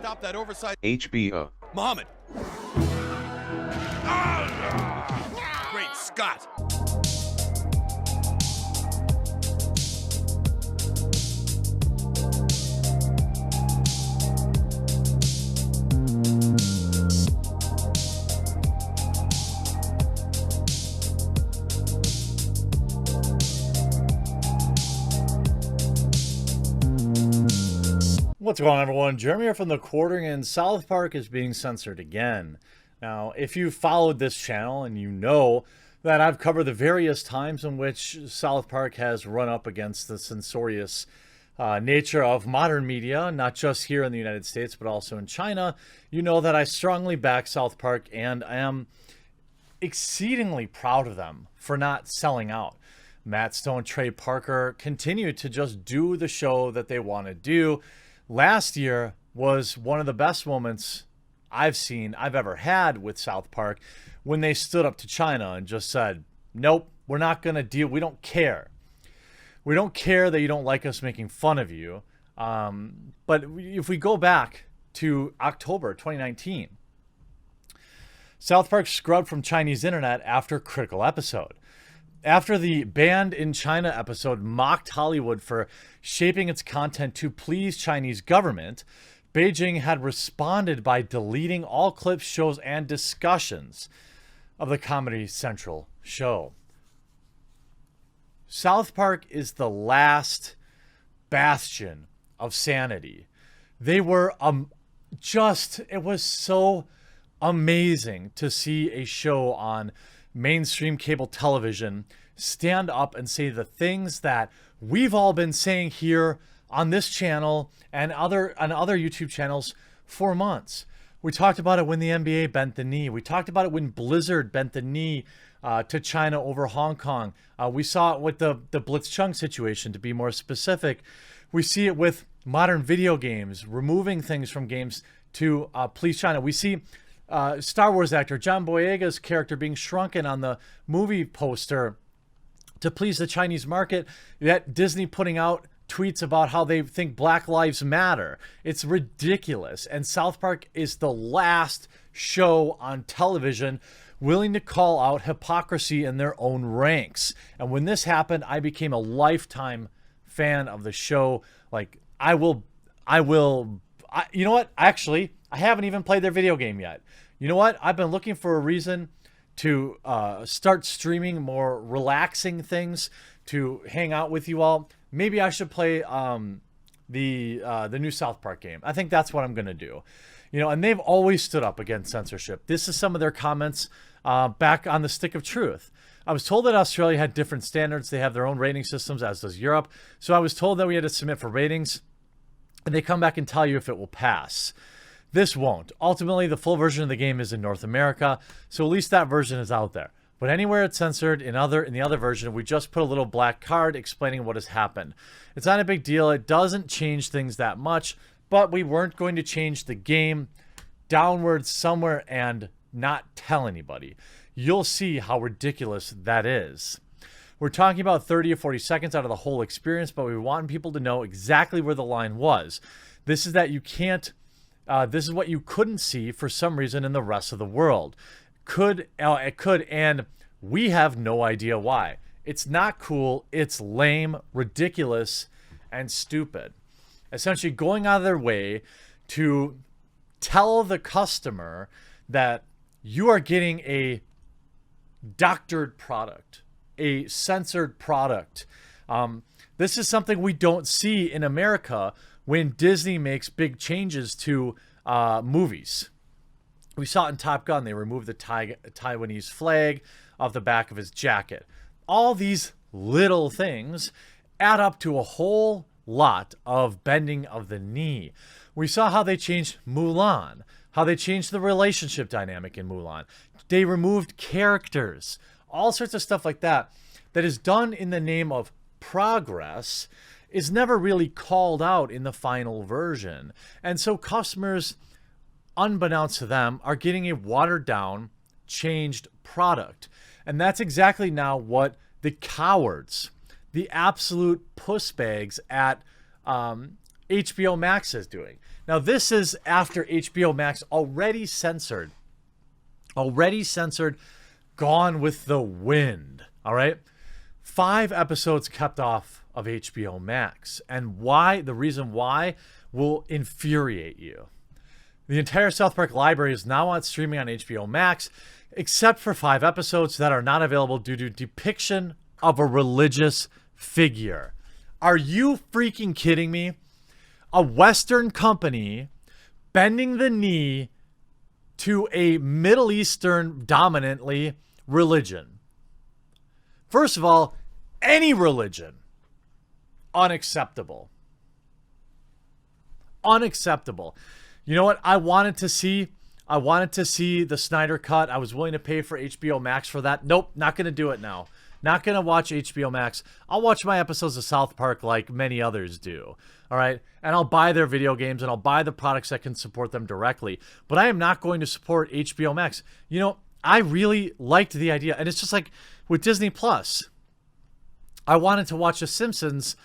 Stop that oversized HBO. Muhammad. Great Scott. What's going on, everyone? Jeremy here from The Quartering, and South Park is being censored again. Now, if you followed this channel and you know that I've covered the various times in which South Park has run up against the censorious nature of modern media, not just here in the United States, but also in China, you know that I strongly back South Park, and I am exceedingly proud of them for not selling out. Matt Stone, Trey Parker continue to just do the show that they want to do. Last year was one of the best moments I've ever had with South Park when they stood up to China and just said, nope, we're not going to deal. We don't care. We don't care that you don't like us making fun of you. But if we go back to October 2019, South Park scrubbed from Chinese internet after Critical Episode. After the Banned in China episode mocked Hollywood for shaping its content to please Chinese government, Beijing had responded by deleting all clips, shows, and discussions of the Comedy Central show. South Park is the last bastion of sanity. They were it was so amazing to see a show on mainstream cable television stand up and say the things that we've all been saying here on this channel and other YouTube channels for months. We talked about it when the NBA bent the knee. We talked about it when Blizzard bent the knee to China over Hong Kong. We saw it with the Blitzchung situation, to be more specific. We see it with modern video games, removing things from games to please China. We see Star Wars actor John Boyega's character being shrunken on the movie poster to please the Chinese market, yet Disney putting out tweets about how they think Black Lives Matter. It's ridiculous. And South Park is the last show on television willing to call out hypocrisy in their own ranks. And when this happened, I became a lifetime fan of the show. Like, you know what? Actually, I haven't even played their video game yet. You know what? I've been looking for a reason to start streaming more relaxing things, to hang out with you all. Maybe I should play the new South Park game. I think that's what I'm going to do. You know, and they've always stood up against censorship. This is some of their comments back on the Stick of Truth. I was told that Australia had different standards. They have their own rating systems, as does Europe. So I was told that we had to submit for ratings, and they come back and tell you if it will pass. This won't. Ultimately, the full version of the game is in North America, so at least that version is out there. But anywhere it's censored in the other version, we just put a little black card explaining what has happened. It's not a big deal. It doesn't change things that much, but we weren't going to change the game downwards somewhere and not tell anybody. You'll see how ridiculous that is. We're talking about 30 or 40 seconds out of the whole experience, but we want people to know exactly where the line was. This is that you can't. This is what you couldn't see for some reason in the rest of the world. It could, and we have no idea why. It's not cool. It's lame, ridiculous, and stupid. Essentially going out of their way to tell the customer that you are getting a doctored product, a censored product. This is something we don't see in America when Disney makes big changes to movies. We saw it in Top Gun. They removed the Taiwanese flag off the back of his jacket. All these little things add up to a whole lot of bending of the knee. We saw how they changed Mulan, how they changed the relationship dynamic in Mulan. They removed characters, all sorts of stuff like that is done in the name of progress, is never really called out in the final version. And so customers, unbeknownst to them, are getting a watered down, changed product. And that's exactly now what the cowards, the absolute pussbags at HBO Max is doing. Now, this is after HBO Max already censored Gone with the Wind. All right. 5 episodes kept off of HBO Max. And why? The reason why will infuriate you. The entire South Park library is now on streaming on HBO Max, except for 5 episodes that are not available due to depiction of a religious figure. Are you freaking kidding me? A Western company bending the knee to a Middle Eastern dominantly religion. First of all, any religion, unacceptable. Unacceptable. You know what I wanted to see? I wanted to see the Snyder Cut. I was willing to pay for HBO Max for that. Nope, not going to do it now. Not going to watch HBO Max. I'll watch my episodes of South Park like many others do. All right? And I'll buy their video games and I'll buy the products that can support them directly. But I am not going to support HBO Max. You know, I really liked the idea. And it's just like with Disney Plus. I wanted to watch The Simpsons.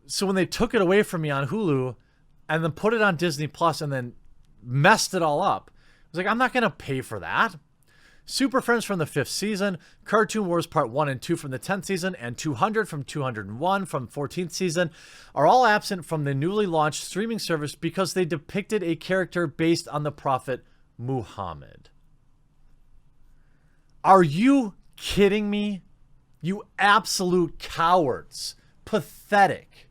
So when they took it away from me on Hulu and then put it on Disney Plus and then messed it all up, I was like, I'm not going to pay for that. Super Friends from the 5th season, Cartoon Wars Part 1 and 2 from the 10th season, and 200 from 201 from 14th season are all absent from the newly launched streaming service because they depicted a character based on the prophet Muhammad. Are you kidding me? You absolute cowards. Pathetic.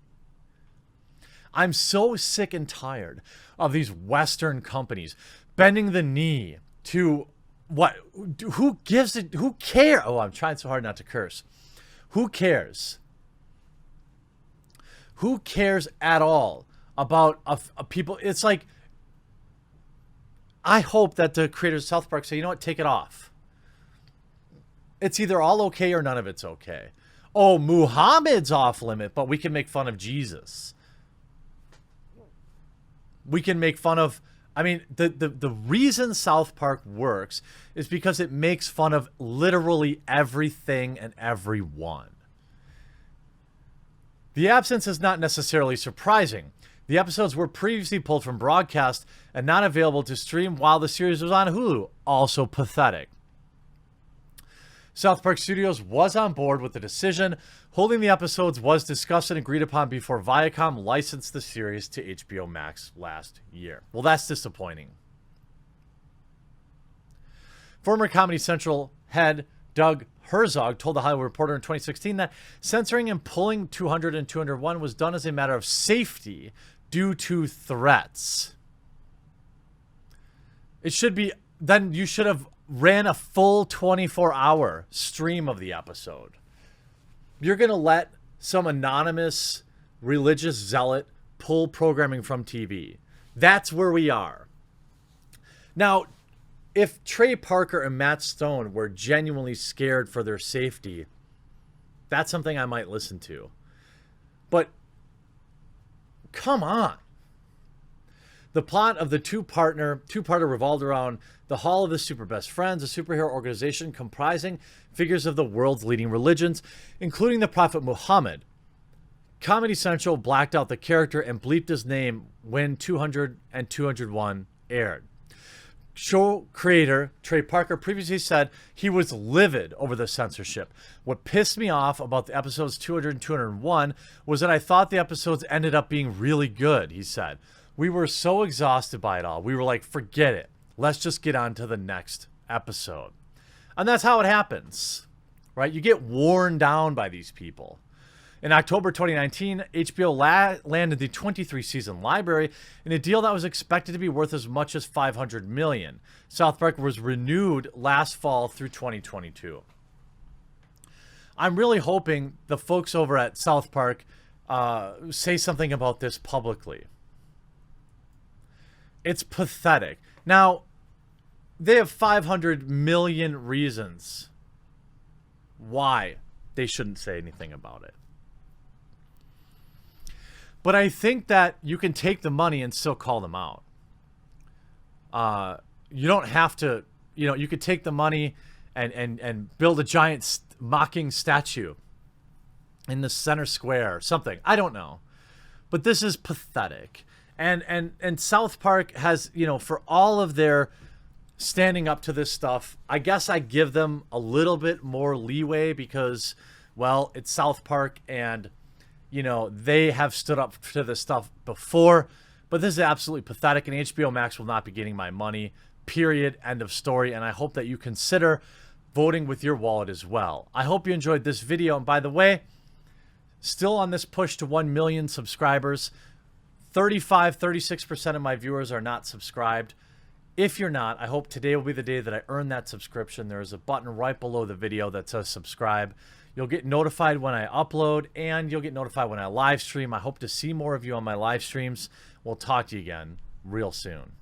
I'm so sick and tired of these Western companies bending the knee to what? Who gives it? Who cares? Oh, I'm trying so hard not to curse. Who cares? Who cares at all about a people? It's like, I hope that the creators of South Park say, you know what, take it off. It's either all okay or none of it's okay. Oh, Muhammad's off limit, but we can make fun of Jesus. We can make fun of, I mean, the reason South Park works is because it makes fun of literally everything and everyone. The absence is not necessarily surprising. The episodes were previously pulled from broadcast and not available to stream while the series was on Hulu. Also pathetic. South Park Studios was on board with the decision. Holding the episodes was discussed and agreed upon before Viacom licensed the series to HBO Max last year. Well, that's disappointing. Former Comedy Central head Doug Herzog told The Hollywood Reporter in 2016 that censoring and pulling 200 and 201 was done as a matter of safety due to threats. It should be, then you should have ran a full 24-hour stream of the episode. You're going to let some anonymous religious zealot pull programming from TV. That's where we are. Now, if Trey Parker and Matt Stone were genuinely scared for their safety, that's something I might listen to. But come on. The plot of the two-parter revolved around the Hall of the Super Best Friends, a superhero organization comprising figures of the world's leading religions, including the Prophet Muhammad. Comedy Central blacked out the character and bleeped his name when 200 and 201 aired. Show creator Trey Parker previously said he was livid over the censorship. What pissed me off about the episodes 200 and 201 was that I thought the episodes ended up being really good, he said. We were so exhausted by it all. We were like, forget it. Let's just get on to the next episode. And that's how it happens, right? You get worn down by these people. In October 2019, HBO landed the 23-season library in a deal that was expected to be worth as much as $500 million. South Park was renewed last fall through 2022. I'm really hoping the folks over at South Park say something about this publicly. It's pathetic. Now, they have 500 million reasons why they shouldn't say anything about it. But I think that you can take the money and still call them out. You don't have to, you could take the money and build a giant mocking statue in the center square or something. I don't know. but this is pathetic. And South Park has, you know, for all of their standing up to this stuff, I guess I give them a little bit more leeway because, well, it's South Park and, you know, they have stood up to this stuff before. But this is absolutely pathetic, and HBO Max will not be getting my money, period, end of story. And I hope that you consider voting with your wallet as well. I hope you enjoyed this video. And by the way, still on this push to 1 million subscribers, 36% of my viewers are not subscribed. If you're not, I hope today will be the day that I earn that subscription. There is a button right below the video that says subscribe. You'll get notified when I upload, and you'll get notified when I live stream. I hope to see more of you on my live streams. We'll talk to you again real soon.